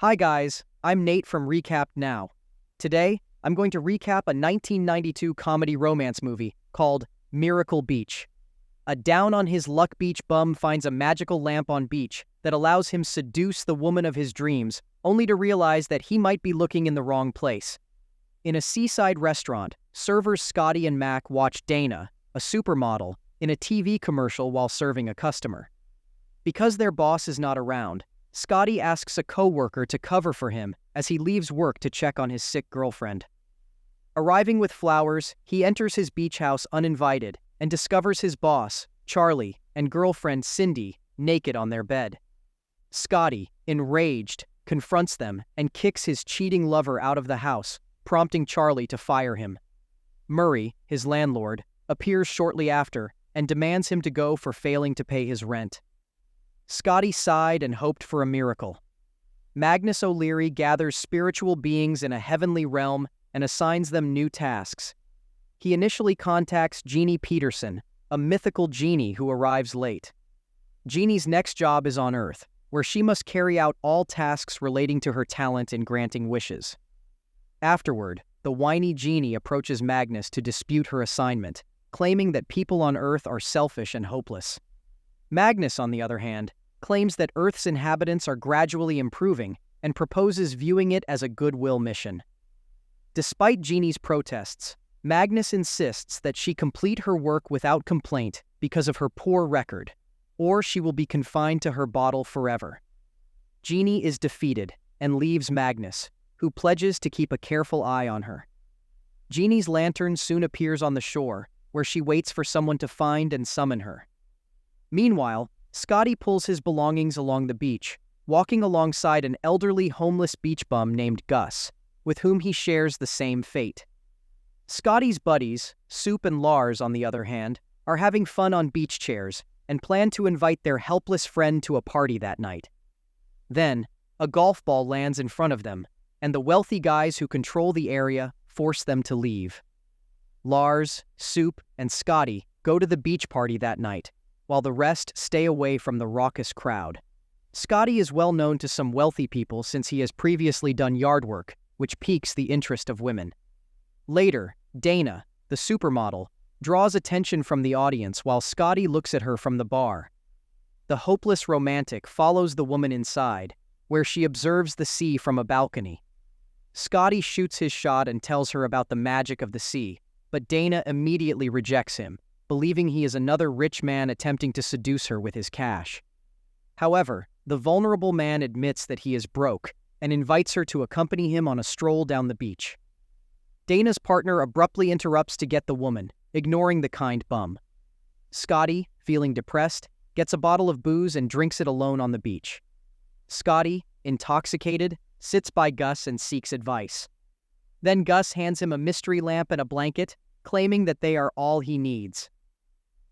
Hi guys, I'm Nate from Recap Now. Today, I'm going to recap a 1992 comedy romance movie called Miracle Beach. A down-on-his-luck beach bum finds a magical lamp on beach that allows him seduce the woman of his dreams, only to realize that he might be looking in the wrong place. In a seaside restaurant, servers Scotty and Mac watch Dana, a supermodel, in a TV commercial while serving a customer. Because their boss is not around, Scotty asks a coworker to cover for him as he leaves work to check on his sick girlfriend. Arriving with flowers, he enters his beach house uninvited and discovers his boss, Charlie, and girlfriend Cindy naked on their bed. Scotty, enraged, confronts them and kicks his cheating lover out of the house, prompting Charlie to fire him. Murray, his landlord, appears shortly after and demands him to go for failing to pay his rent. Scotty sighed and hoped for a miracle. Magnus O'Leary gathers spiritual beings in a heavenly realm and assigns them new tasks. He initially contacts Genie Peterson, a mythical genie who arrives late. Genie's next job is on Earth, where she must carry out all tasks relating to her talent in granting wishes. Afterward, the whiny genie approaches Magnus to dispute her assignment, claiming that people on Earth are selfish and hopeless. Magnus, on the other hand, claims that Earth's inhabitants are gradually improving and proposes viewing it as a goodwill mission. Despite Genie's protests, Magnus insists that she complete her work without complaint because of her poor record, or she will be confined to her bottle forever. Genie is defeated and leaves Magnus, who pledges to keep a careful eye on her. Genie's lantern soon appears on the shore, where she waits for someone to find and summon her. Meanwhile, Scotty pulls his belongings along the beach, walking alongside an elderly homeless beach bum named Gus, with whom he shares the same fate. Scotty's buddies, Soup and Lars, on the other hand, are having fun on beach chairs and plan to invite their helpless friend to a party that night. Then, a golf ball lands in front of them, and the wealthy guys who control the area force them to leave. Lars, Soup, and Scotty go to the beach party that night, while the rest stay away from the raucous crowd. Scotty is well known to some wealthy people since he has previously done yard work, which piques the interest of women. Later, Dana, the supermodel, draws attention from the audience while Scotty looks at her from the bar. The hopeless romantic follows the woman inside, where she observes the sea from a balcony. Scotty shoots his shot and tells her about the magic of the sea, but Dana immediately rejects him, believing he is another rich man attempting to seduce her with his cash. However, the vulnerable man admits that he is broke and invites her to accompany him on a stroll down the beach. Dana's partner abruptly interrupts to get the woman, ignoring the kind bum. Scotty, feeling depressed, gets a bottle of booze and drinks it alone on the beach. Scotty, intoxicated, sits by Gus and seeks advice. Then Gus hands him a mystery lamp and a blanket, claiming that they are all he needs.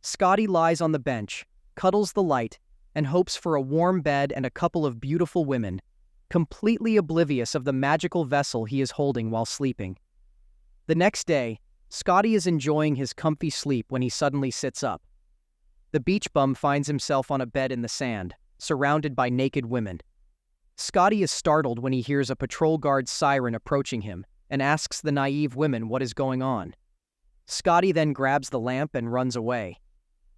Scotty lies on the bench, cuddles the light, and hopes for a warm bed and a couple of beautiful women, completely oblivious of the magical vessel he is holding while sleeping. The next day, Scotty is enjoying his comfy sleep when he suddenly sits up. The beach bum finds himself on a bed in the sand, surrounded by naked women. Scotty is startled when he hears a patrol guard's siren approaching him and asks the naive women what is going on. Scotty then grabs the lamp and runs away.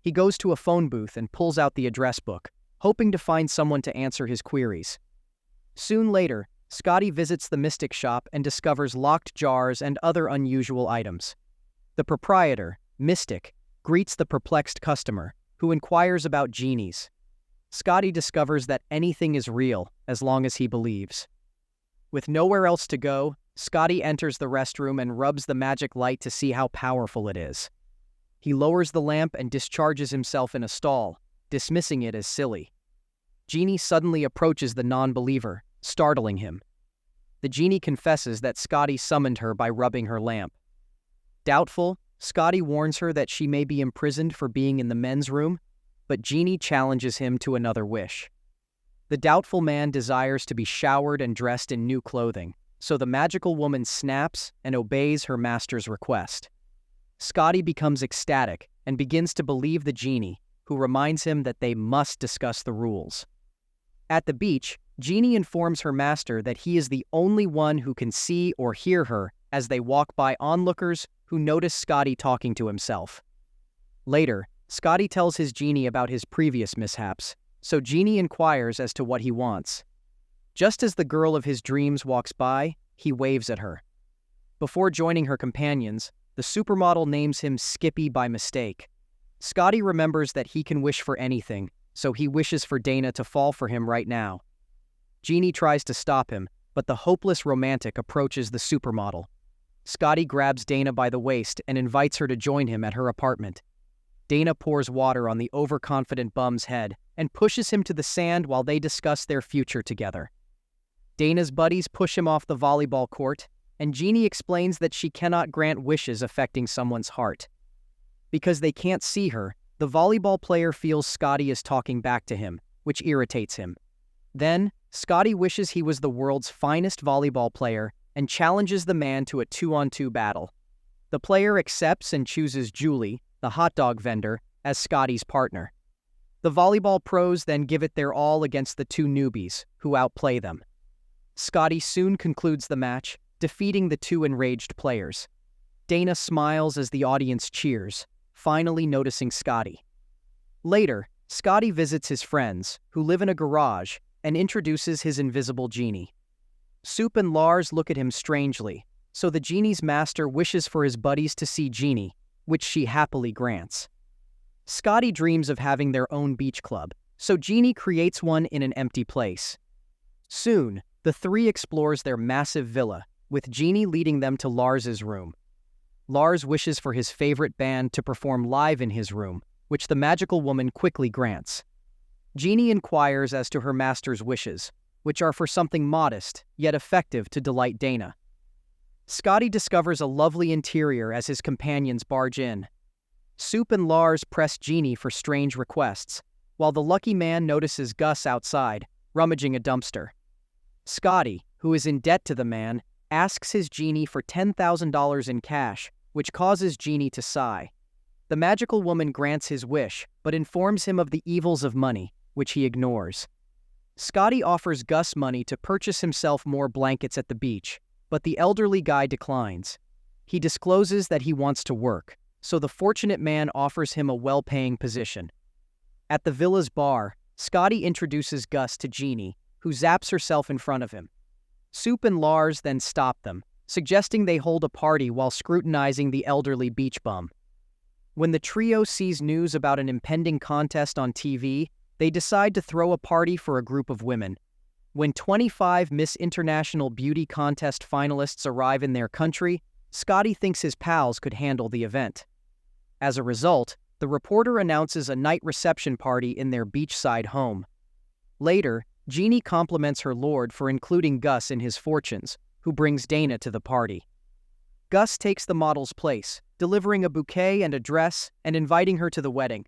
He goes to a phone booth and pulls out the address book, hoping to find someone to answer his queries. Soon later, Scotty visits the mystic shop and discovers locked jars and other unusual items. The proprietor, Mystic, greets the perplexed customer, who inquires about genies. Scotty discovers that anything is real as long as he believes. With nowhere else to go, Scotty enters the restroom and rubs the magic light to see how powerful it is. He lowers the lamp and discharges himself in a stall, dismissing it as silly. Genie suddenly approaches the non-believer, startling him. The genie confesses that Scotty summoned her by rubbing her lamp. Doubtful, Scotty warns her that she may be imprisoned for being in the men's room, but Genie challenges him to another wish. The doubtful man desires to be showered and dressed in new clothing, so the magical woman snaps and obeys her master's request. Scotty becomes ecstatic and begins to believe the genie, who reminds him that they must discuss the rules. At the beach, Genie informs her master that he is the only one who can see or hear her as they walk by onlookers who notice Scotty talking to himself. Later, Scotty tells his genie about his previous mishaps, so Genie inquires as to what he wants. Just as the girl of his dreams walks by, he waves at her. Before joining her companions, the supermodel names him Skippy by mistake. Scotty remembers that he can wish for anything, so he wishes for Dana to fall for him right now. Genie tries to stop him, but the hopeless romantic approaches the supermodel. Scotty grabs Dana by the waist and invites her to join him at her apartment. Dana pours water on the overconfident bum's head and pushes him to the sand while they discuss their future together. Dana's buddies push him off the volleyball court, and Genie explains that she cannot grant wishes affecting someone's heart. Because they can't see her, the volleyball player feels Scotty is talking back to him, which irritates him. Then, Scotty wishes he was the world's finest volleyball player and challenges the man to a 2-on-2 battle. The player accepts and chooses Julie, the hot dog vendor, as Scotty's partner. The volleyball pros then give it their all against the two newbies, who outplay them. Scotty soon concludes the match, defeating the two enraged players. Dana smiles as the audience cheers, finally noticing Scotty. Later, Scotty visits his friends, who live in a garage, and introduces his invisible genie. Soup and Lars look at him strangely, so the genie's master wishes for his buddies to see Genie, which she happily grants. Scotty dreams of having their own beach club, so Genie creates one in an empty place. Soon, the three explores their massive villa, with Genie leading them to Lars's room. Lars wishes for his favorite band to perform live in his room, which the magical woman quickly grants. Genie inquires as to her master's wishes, which are for something modest, yet effective to delight Dana. Scotty discovers a lovely interior as his companions barge in. Soup and Lars press Genie for strange requests, while the lucky man notices Gus outside, rummaging a dumpster. Scotty, who is in debt to the man, asks his genie for $10,000 in cash, which causes Genie to sigh. The magical woman grants his wish, but informs him of the evils of money, which he ignores. Scotty offers Gus money to purchase himself more blankets at the beach, but the elderly guy declines. He discloses that he wants to work, so the fortunate man offers him a well-paying position. At the villa's bar, Scotty introduces Gus to Genie, who zaps herself in front of him. Soup and Lars then stop them, suggesting they hold a party while scrutinizing the elderly beach bum. When the trio sees news about an impending contest on TV, they decide to throw a party for a group of women. When 25 Miss International Beauty Contest finalists arrive in their country, Scotty thinks his pals could handle the event. As a result, the reporter announces a night reception party in their beachside home. Later, Genie compliments her lord for including Gus in his fortunes, who brings Dana to the party. Gus takes the model's place, delivering a bouquet and a dress and inviting her to the wedding.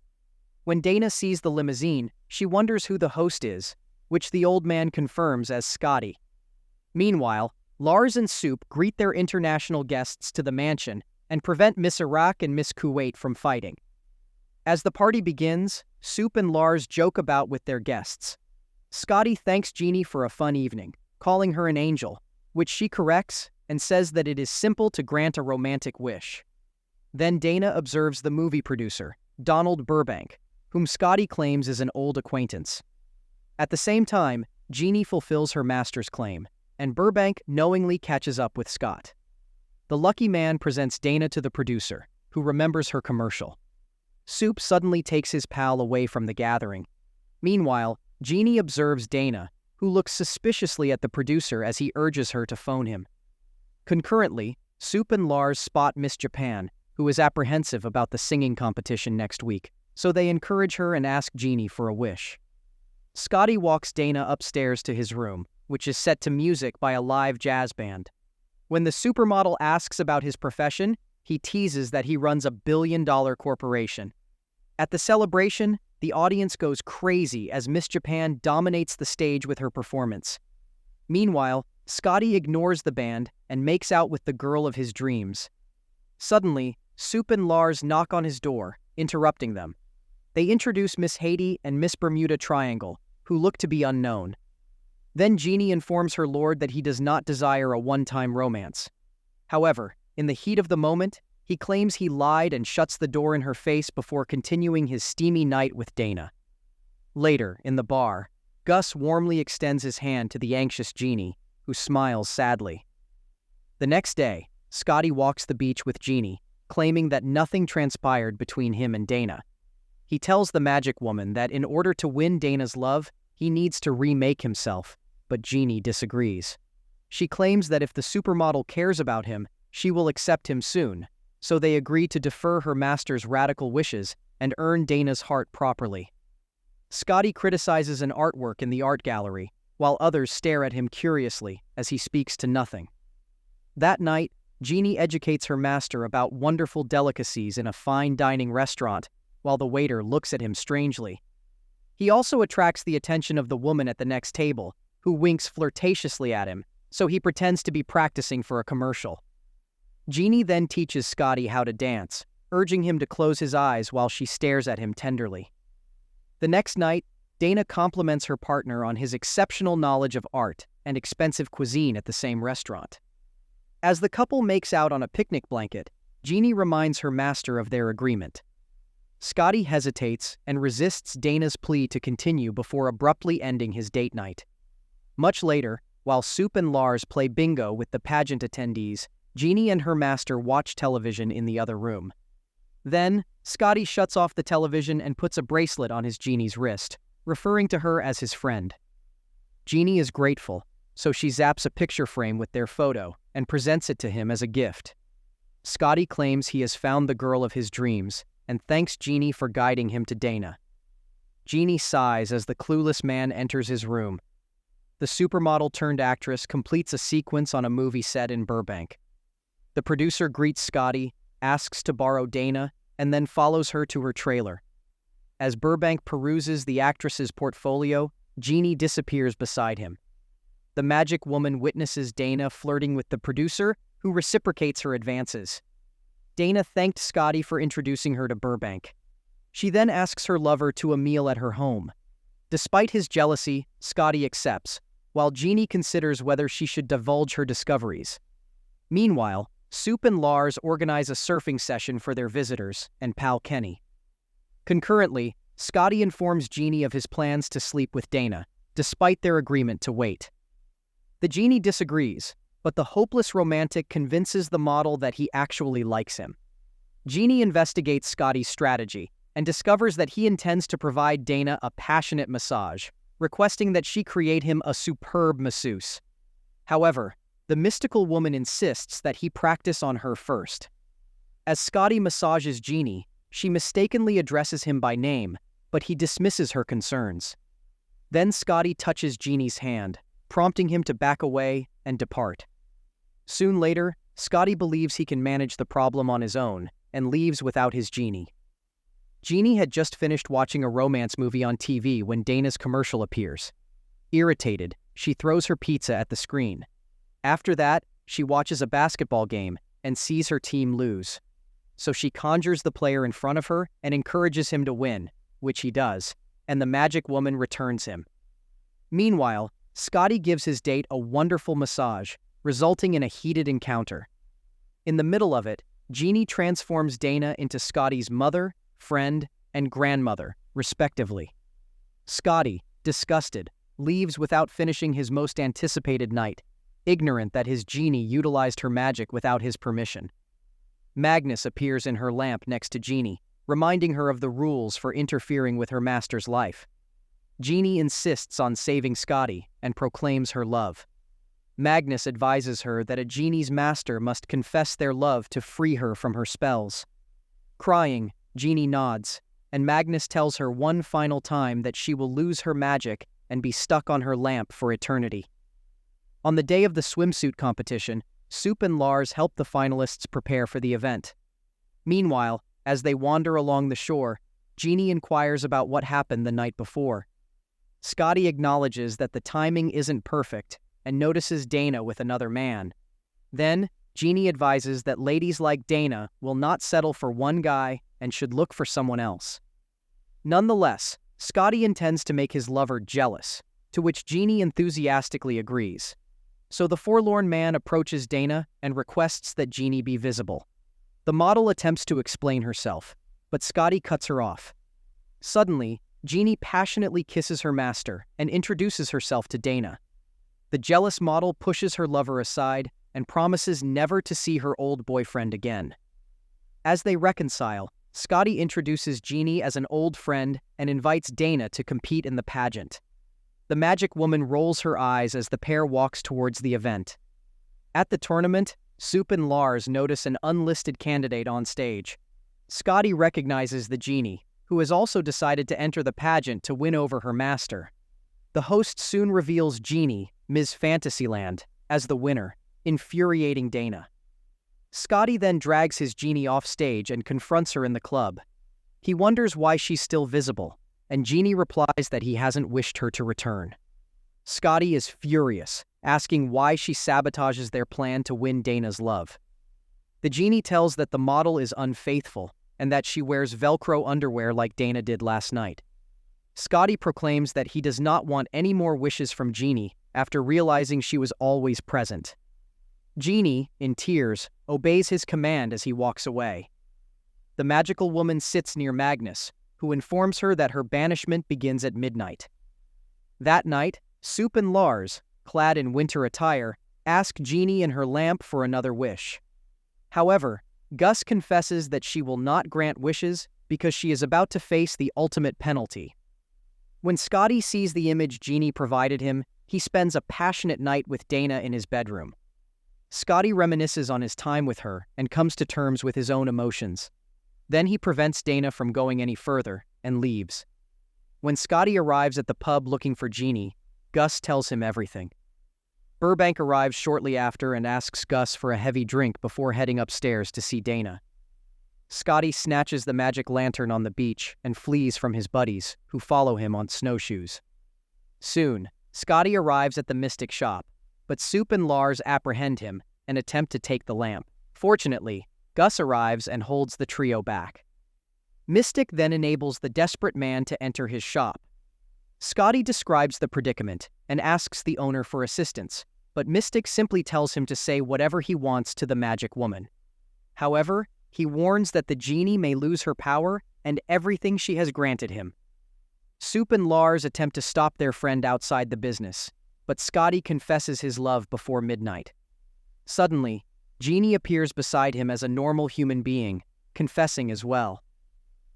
When Dana sees the limousine, she wonders who the host is, which the old man confirms as Scotty. Meanwhile, Lars and Soup greet their international guests to the mansion and prevent Miss Iraq and Miss Kuwait from fighting. As the party begins, Soup and Lars joke about with their guests. Scotty thanks Genie for a fun evening, calling her an angel, which she corrects and says that it is simple to grant a romantic wish. Then Dana observes the movie producer, Donald Burbank, whom Scotty claims is an old acquaintance. At the same time, Genie fulfills her master's claim, and Burbank knowingly catches up with Scott. The lucky man presents Dana to the producer, who remembers her commercial. Soup suddenly takes his pal away from the gathering. Meanwhile, Genie observes Dana, who looks suspiciously at the producer as he urges her to phone him. Concurrently, Soup and Lars spot Miss Japan, who is apprehensive about the singing competition next week, so they encourage her and ask Genie for a wish. Scotty walks Dana upstairs to his room, which is set to music by a live jazz band. When the supermodel asks about his profession, he teases that he runs a billion-dollar corporation. At the celebration, the audience goes crazy as Miss Japan dominates the stage with her performance. Meanwhile, Scotty ignores the band and makes out with the girl of his dreams. Suddenly, Soup and Lars knock on his door, interrupting them. They introduce Miss Haiti and Miss Bermuda Triangle, who look to be unknown. Then Genie informs her lord that he does not desire a one-time romance. However, in the heat of the moment, he claims he lied and shuts the door in her face before continuing his steamy night with Dana. Later, in the bar, Gus warmly extends his hand to the anxious Genie, who smiles sadly. The next day, Scotty walks the beach with Genie, claiming that nothing transpired between him and Dana. He tells the magic woman that in order to win Dana's love, he needs to remake himself, but Genie disagrees. She claims that if the supermodel cares about him, she will accept him soon, so they agree to defer her master's radical wishes and earn Dana's heart properly. Scotty criticizes an artwork in the art gallery, while others stare at him curiously as he speaks to nothing. That night, Genie educates her master about wonderful delicacies in a fine dining restaurant, while the waiter looks at him strangely. He also attracts the attention of the woman at the next table, who winks flirtatiously at him, so he pretends to be practicing for a commercial. Genie then teaches Scotty how to dance, urging him to close his eyes while she stares at him tenderly. The next night, Dana compliments her partner on his exceptional knowledge of art and expensive cuisine at the same restaurant. As the couple makes out on a picnic blanket, Genie reminds her master of their agreement. Scotty hesitates and resists Dana's plea to continue before abruptly ending his date night. Much later, while Soup and Lars play bingo with the pageant attendees, Genie and her master watch television in the other room. Then, Scotty shuts off the television and puts a bracelet on his Genie's wrist, referring to her as his friend. Genie is grateful, so she zaps a picture frame with their photo and presents it to him as a gift. Scotty claims he has found the girl of his dreams and thanks Genie for guiding him to Dana. Genie sighs as the clueless man enters his room. The supermodel-turned-actress completes a sequence on a movie set in Burbank. The producer greets Scotty, asks to borrow Dana, and then follows her to her trailer. As Burbank peruses the actress's portfolio, Genie disappears beside him. The magic woman witnesses Dana flirting with the producer, who reciprocates her advances. Dana thanked Scotty for introducing her to Burbank. She then asks her lover to a meal at her home. Despite his jealousy, Scotty accepts, while Genie considers whether she should divulge her discoveries. Meanwhile, Soup and Lars organize a surfing session for their visitors and pal Kenny. Concurrently, Scotty informs Genie of his plans to sleep with Dana, despite their agreement to wait. The Genie disagrees, but the hopeless romantic convinces the model that he actually likes him. Genie investigates Scotty's strategy and discovers that he intends to provide Dana a passionate massage, requesting that she create him a superb masseuse. However, the mystical woman insists that he practice on her first. As Scotty massages Genie, she mistakenly addresses him by name, but he dismisses her concerns. Then Scotty touches Genie's hand, prompting him to back away and depart. Soon later, Scotty believes he can manage the problem on his own and leaves without his Genie. Genie had just finished watching a romance movie on TV when Dana's commercial appears. Irritated, she throws her pizza at the screen. After that, she watches a basketball game and sees her team lose. So she conjures the player in front of her and encourages him to win, which he does, and the magic woman returns him. Meanwhile, Scotty gives his date a wonderful massage, resulting in a heated encounter. In the middle of it, Genie transforms Dana into Scotty's mother, friend, and grandmother, respectively. Scotty, disgusted, leaves without finishing his most anticipated night, ignorant that his Genie utilized her magic without his permission. Magnus appears in her lamp next to Genie, reminding her of the rules for interfering with her master's life. Genie insists on saving Scotty and proclaims her love. Magnus advises her that a Genie's master must confess their love to free her from her spells. Crying, Genie nods, and Magnus tells her one final time that she will lose her magic and be stuck on her lamp for eternity. On the day of the swimsuit competition, Soup and Lars help the finalists prepare for the event. Meanwhile, as they wander along the shore, Genie inquires about what happened the night before. Scotty acknowledges that the timing isn't perfect and notices Dana with another man. Then, Genie advises that ladies like Dana will not settle for one guy and should look for someone else. Nonetheless, Scotty intends to make his lover jealous, to which Genie enthusiastically agrees. So the forlorn man approaches Dana and requests that Genie be visible. The model attempts to explain herself, but Scotty cuts her off. Suddenly, Genie passionately kisses her master and introduces herself to Dana. The jealous model pushes her lover aside and promises never to see her old boyfriend again. As they reconcile, Scotty introduces Genie as an old friend and invites Dana to compete in the pageant. The magic woman rolls her eyes as the pair walks towards the event. At the tournament, Soup and Lars notice an unlisted candidate on stage. Scotty recognizes the Genie, who has also decided to enter the pageant to win over her master. The host soon reveals Genie, Ms. Fantasyland, as the winner, infuriating Dana. Scotty then drags his Genie off stage and confronts her in the club. He wonders why she's still visible, and Genie replies that he hasn't wished her to return. Scotty is furious, asking why she sabotages their plan to win Dana's love. The Genie tells that the model is unfaithful and that she wears Velcro underwear like Dana did last night. Scotty proclaims that he does not want any more wishes from Genie after realizing she was always present. Genie, in tears, obeys his command as he walks away. The magical woman sits near Magnus, who informs her that her banishment begins at midnight. That night, Soup and Lars, clad in winter attire, ask Genie and her lamp for another wish. However, Gus confesses that she will not grant wishes because she is about to face the ultimate penalty. When Scotty sees the image Genie provided him, he spends a passionate night with Dana in his bedroom. Scotty reminisces on his time with her and comes to terms with his own emotions. Then he prevents Dana from going any further and leaves. When Scotty arrives at the pub looking for Genie, Gus tells him everything. Burbank arrives shortly after and asks Gus for a heavy drink before heading upstairs to see Dana. Scotty snatches the magic lantern on the beach and flees from his buddies, who follow him on snowshoes. Soon, Scotty arrives at the Mystic shop, but Soup and Lars apprehend him and attempt to take the lamp. Fortunately, Gus arrives and holds the trio back. Mystic then enables the desperate man to enter his shop. Scotty describes the predicament and asks the owner for assistance, but Mystic simply tells him to say whatever he wants to the magic woman. However, he warns that the Genie may lose her power and everything she has granted him. Soup and Lars attempt to stop their friend outside the business, but Scotty confesses his love before midnight. Suddenly, Genie appears beside him as a normal human being, confessing as well.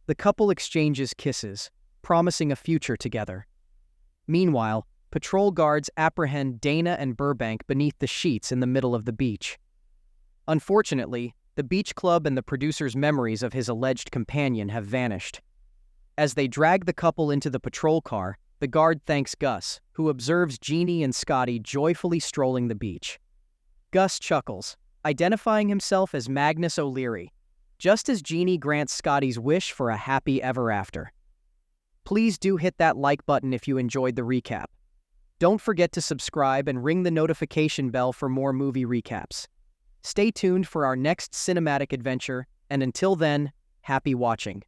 The couple exchanges kisses, promising a future together. Meanwhile, patrol guards apprehend Dana and Burbank beneath the sheets in the middle of the beach. Unfortunately, the beach club and the producer's memories of his alleged companion have vanished. As they drag the couple into the patrol car, the guard thanks Gus, who observes Genie and Scotty joyfully strolling the beach. Gus chuckles, identifying himself as Magnus O'Leary, just as Genie grants Scotty's wish for a happy ever after. Please do hit that like button if you enjoyed the recap. Don't forget to subscribe and ring the notification bell for more movie recaps. Stay tuned for our next cinematic adventure, and until then, happy watching.